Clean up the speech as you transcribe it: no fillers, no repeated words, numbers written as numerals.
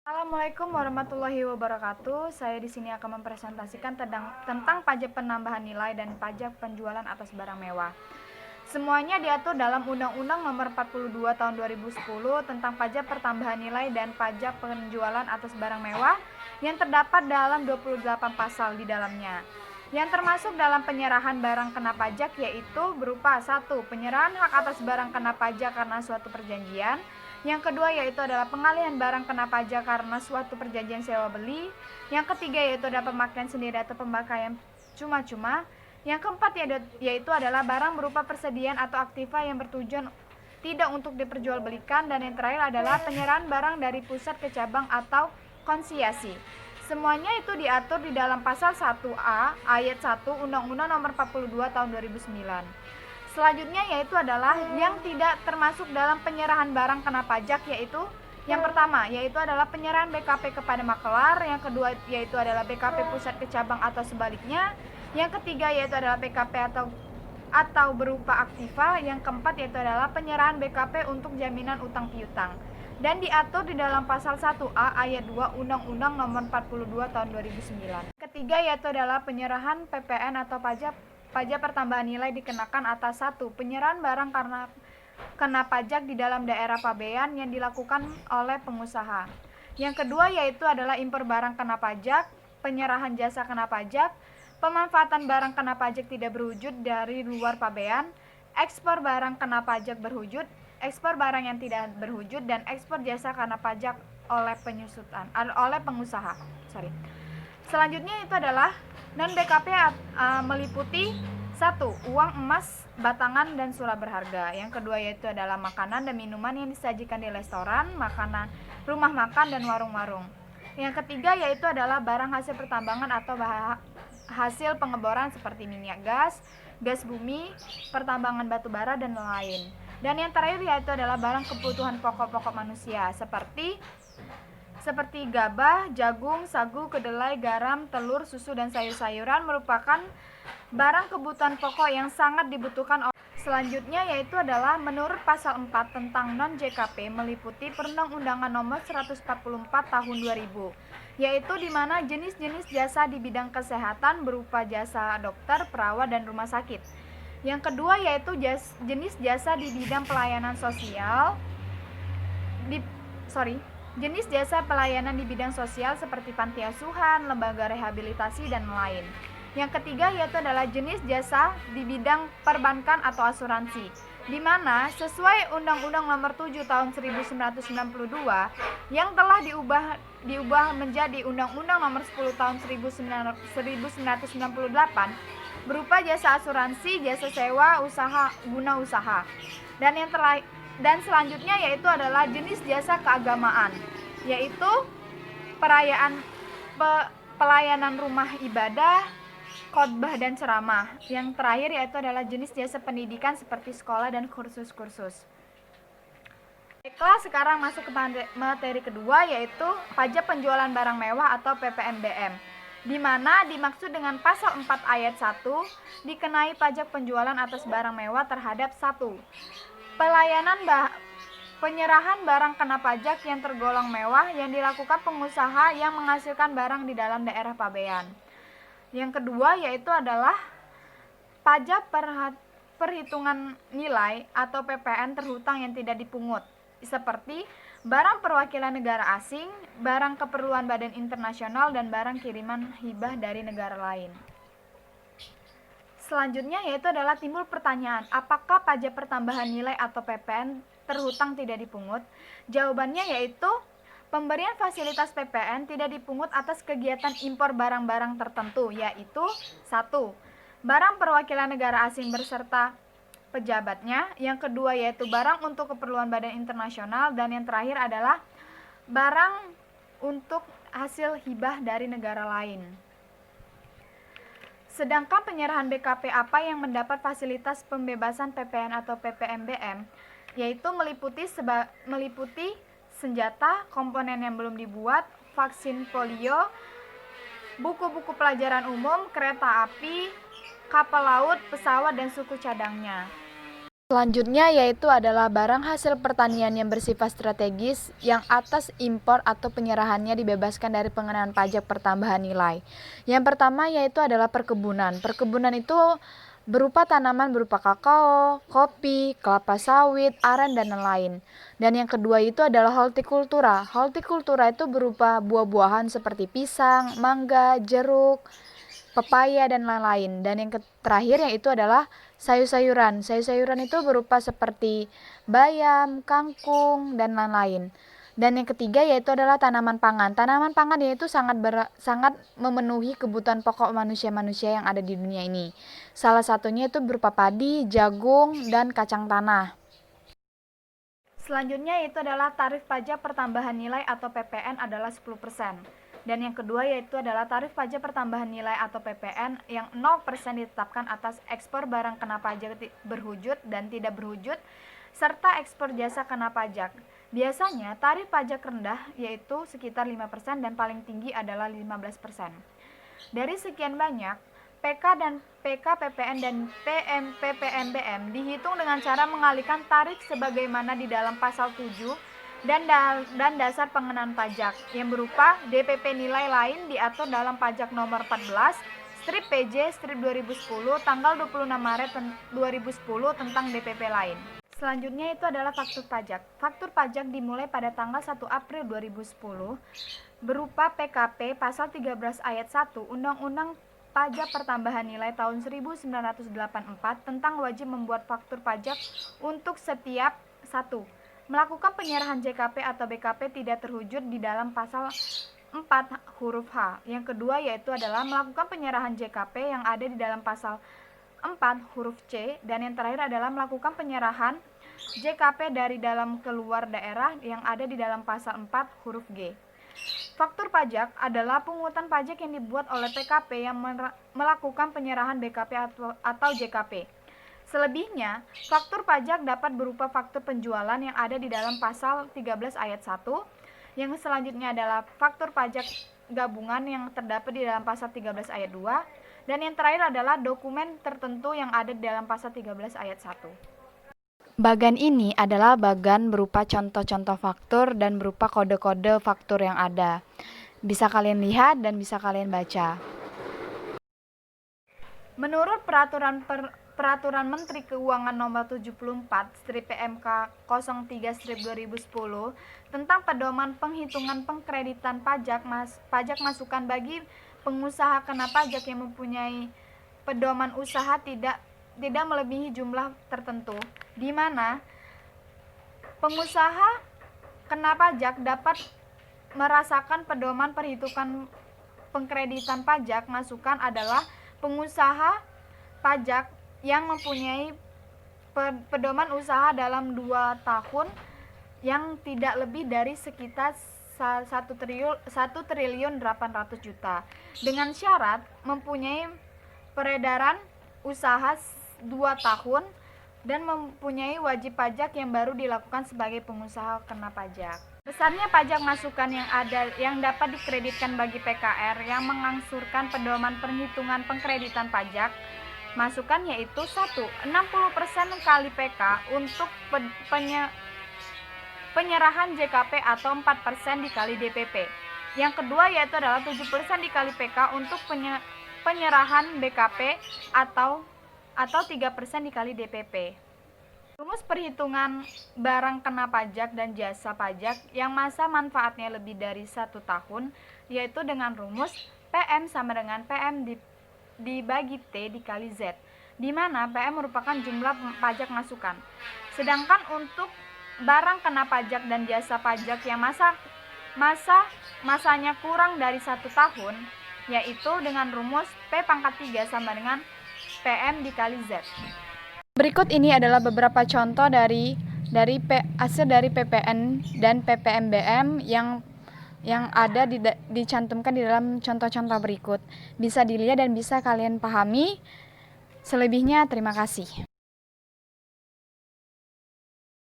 Assalamualaikum warahmatullahi wabarakatuh. Saya di sini akan mempresentasikan tentang pajak penambahan nilai dan pajak penjualan atas barang mewah. Semuanya diatur dalam Undang-Undang Nomor 42 Tahun 2010 tentang pajak pertambahan nilai dan pajak penjualan atas barang mewah yang terdapat dalam 28 pasal di dalamnya. Yang termasuk dalam penyerahan barang kena pajak yaitu berupa 1. Penyerahan hak atas barang kena pajak karena suatu perjanjian. Yang kedua yaitu adalah pengalihan barang kena pajak karena suatu perjanjian sewa beli. Yang ketiga yaitu adalah pemakaian sendiri atau pemakaian cuma-cuma. Yang keempat yaitu adalah barang berupa persediaan atau aktiva yang bertujuan tidak untuk diperjualbelikan. Dan yang terakhir adalah penyerahan barang dari pusat ke cabang atau konsiasi. Semuanya itu diatur di dalam pasal 1A ayat 1 Undang-Undang Nomor 42 Tahun 2009. Selanjutnya yaitu adalah yang tidak termasuk dalam penyerahan barang kena pajak yaitu yang pertama yaitu adalah penyerahan BKP kepada makelar, yang kedua yaitu adalah BKP pusat ke cabang atau sebaliknya, yang ketiga yaitu adalah BKP atau berupa aktiva, yang keempat yaitu adalah penyerahan BKP untuk jaminan utang piutang dan diatur di dalam pasal 1A ayat 2 Undang-Undang Nomor 42 Tahun 2009. Ketiga yaitu adalah penyerahan PPN atau pajak pertambahan nilai dikenakan atas 1. Penyerahan barang karena kena pajak di dalam daerah pabean yang dilakukan oleh pengusaha. Yang kedua yaitu adalah impor barang kena pajak, penyerahan jasa kena pajak, pemanfaatan barang kena pajak tidak berwujud dari luar pabean, ekspor barang kena pajak berwujud, ekspor barang yang tidak berwujud, dan ekspor jasa kena pajak oleh pengusaha. Selanjutnya itu adalah non BKP meliputi 1. Uang emas, batangan, dan surat berharga. Yang kedua yaitu adalah makanan dan minuman yang disajikan di restoran, makanan, rumah makan, dan warung-warung. Yang ketiga yaitu adalah barang hasil pertambangan atau hasil pengeboran seperti minyak gas, gas bumi, pertambangan batu bara, dan lain. Dan yang terakhir yaitu adalah barang kebutuhan pokok-pokok manusia seperti gabah, jagung, sagu, kedelai, garam, telur, susu, dan sayur-sayuran merupakan barang kebutuhan pokok yang sangat dibutuhkan. Selanjutnya yaitu adalah menurut pasal 4 tentang non-JKP meliputi Perundang-Undangan Nomor 144 Tahun 2000, yaitu di mana jenis-jenis jasa di bidang kesehatan berupa jasa dokter, perawat, dan rumah sakit. Yang kedua yaitu jenis jasa di bidang pelayanan sosial jenis jasa pelayanan di bidang sosial seperti panti asuhan, lembaga rehabilitasi, dan lain. Yang ketiga yaitu adalah jenis jasa di bidang perbankan atau asuransi, di mana sesuai Undang-Undang Nomor 7 Tahun 1992 yang telah diubah menjadi Undang-Undang Nomor 10 Tahun 1998 berupa jasa asuransi, jasa sewa guna usaha. Dan selanjutnya yaitu adalah jenis jasa keagamaan, yaitu pelayanan rumah ibadah, khotbah, dan ceramah. Yang terakhir yaitu adalah jenis jasa pendidikan seperti sekolah dan kursus-kursus. Baiklah, sekarang masuk ke materi kedua yaitu pajak penjualan barang mewah atau PPNBM, di mana dimaksud dengan pasal 4 ayat 1 dikenai pajak penjualan atas barang mewah terhadap 1. Penyerahan barang kena pajak yang tergolong mewah yang dilakukan pengusaha yang menghasilkan barang di dalam daerah pabean. Yang kedua yaitu adalah pajak perhitungan nilai atau PPN terhutang yang tidak dipungut, seperti barang perwakilan negara asing, barang keperluan badan internasional, dan barang kiriman hibah dari negara lain. Selanjutnya yaitu adalah timbul pertanyaan, apakah pajak pertambahan nilai atau PPN terhutang tidak dipungut? Jawabannya yaitu pemberian fasilitas PPN tidak dipungut atas kegiatan impor barang-barang tertentu, yaitu 1. Barang perwakilan negara asing berserta pejabatnya. Yang kedua yaitu barang untuk keperluan badan internasional. Dan yang terakhir adalah barang untuk hasil hibah dari negara lain. Sedangkan penyerahan BKP apa yang mendapat fasilitas pembebasan PPN atau PPNBM, yaitu meliputi senjata, komponen yang belum dibuat, vaksin polio, buku-buku pelajaran umum, kereta api, kapal laut, pesawat, dan suku cadangnya. Selanjutnya yaitu adalah barang hasil pertanian yang bersifat strategis yang atas impor atau penyerahannya dibebaskan dari pengenaan pajak pertambahan nilai. Yang pertama yaitu adalah perkebunan. Perkebunan itu berupa tanaman berupa kakao, kopi, kelapa sawit, aren, dan lain-lain. Dan yang kedua itu adalah hortikultura. Hortikultura itu berupa buah-buahan seperti pisang, mangga, jeruk, pepaya, dan lain-lain. Dan yang terakhir yaitu adalah sayur-sayuran. Sayur-sayuran itu berupa seperti bayam, kangkung, dan lain-lain. Dan yang ketiga yaitu adalah tanaman pangan. Tanaman pangan yaitu sangat memenuhi kebutuhan pokok manusia-manusia yang ada di dunia ini. Salah satunya itu berupa padi, jagung, dan kacang tanah. Selanjutnya yaitu adalah tarif pajak pertambahan nilai atau PPN adalah 10%. Dan yang kedua yaitu adalah tarif pajak pertambahan nilai atau PPN yang 0% ditetapkan atas ekspor barang kena pajak berwujud dan tidak berwujud, serta ekspor jasa kena pajak. Biasanya tarif pajak rendah yaitu sekitar 5% dan paling tinggi adalah 15%. Dari sekian banyak, PK dan PK PPN dan PPNBM dihitung dengan cara mengalihkan tarif sebagaimana di dalam pasal 7 dan dasar pengenaan pajak yang berupa DPP nilai lain diatur dalam pajak nomor 14 strip PJ strip 2010 tanggal 26 Maret 2010 tentang DPP lain. Selanjutnya itu adalah faktur pajak. Faktur pajak dimulai pada tanggal 1 April 2010 berupa PKP pasal 13 ayat 1 Undang-Undang Pajak Pertambahan Nilai tahun 1984 tentang wajib membuat faktur pajak untuk setiap 1. Melakukan penyerahan JKP atau BKP tidak terwujud di dalam pasal 4 huruf H. Yang kedua yaitu adalah melakukan penyerahan JKP yang ada di dalam pasal 4 huruf C. Dan yang terakhir adalah melakukan penyerahan JKP dari dalam keluar daerah yang ada di dalam pasal 4 huruf G. Faktur pajak adalah pungutan pajak yang dibuat oleh PKP yang melakukan penyerahan BKP atau JKP. Selebihnya, faktur pajak dapat berupa faktur penjualan yang ada di dalam pasal 13 ayat 1. Yang selanjutnya adalah faktur pajak gabungan yang terdapat di dalam pasal 13 ayat 2. Dan yang terakhir adalah dokumen tertentu yang ada di dalam pasal 13 ayat 1. Bagan ini adalah bagan berupa contoh-contoh faktur dan berupa kode-kode faktur yang ada. Bisa kalian lihat dan bisa kalian baca. Menurut Peraturan Menteri Keuangan Nomor 74 strip PMK 03 strip 2010 tentang pedoman penghitungan pengkreditan pajak masukan bagi pengusaha kena pajak yang mempunyai pedoman usaha tidak melebihi jumlah tertentu, di mana pengusaha kena pajak dapat merasakan pedoman perhitungan pengkreditan pajak masukan adalah pengusaha pajak yang mempunyai pedoman usaha dalam 2 tahun yang tidak lebih dari sekitar 1.800 juta dengan syarat mempunyai peredaran usaha 2 tahun dan mempunyai wajib pajak yang baru dilakukan sebagai pengusaha kena pajak. Besarnya pajak masukan yang dapat dikreditkan bagi PKR yang mengangsurkan pedoman perhitungan pengkreditan pajak masukan yaitu 1. 60% kali PK untuk penyerahan JKP atau 4% dikali DPP. Yang kedua yaitu adalah 7% dikali PK untuk penyerahan BKP atau 3% dikali DPP. Rumus perhitungan barang kena pajak dan jasa pajak yang masa manfaatnya lebih dari 1 tahun yaitu dengan rumus PM sama dengan PM dibagi T dikali Z, di mana PM merupakan jumlah pajak masukan. Sedangkan untuk barang kena pajak dan jasa pajak yang masanya kurang dari 1 tahun, yaitu dengan rumus P pangkat 3 sama dengan PM dikali Z. Berikut ini adalah beberapa contoh dari hasil dari PPN dan PPNBM yang ada dicantumkan di dalam contoh-contoh berikut. Bisa dilihat dan bisa kalian pahami. Selebihnya terima kasih.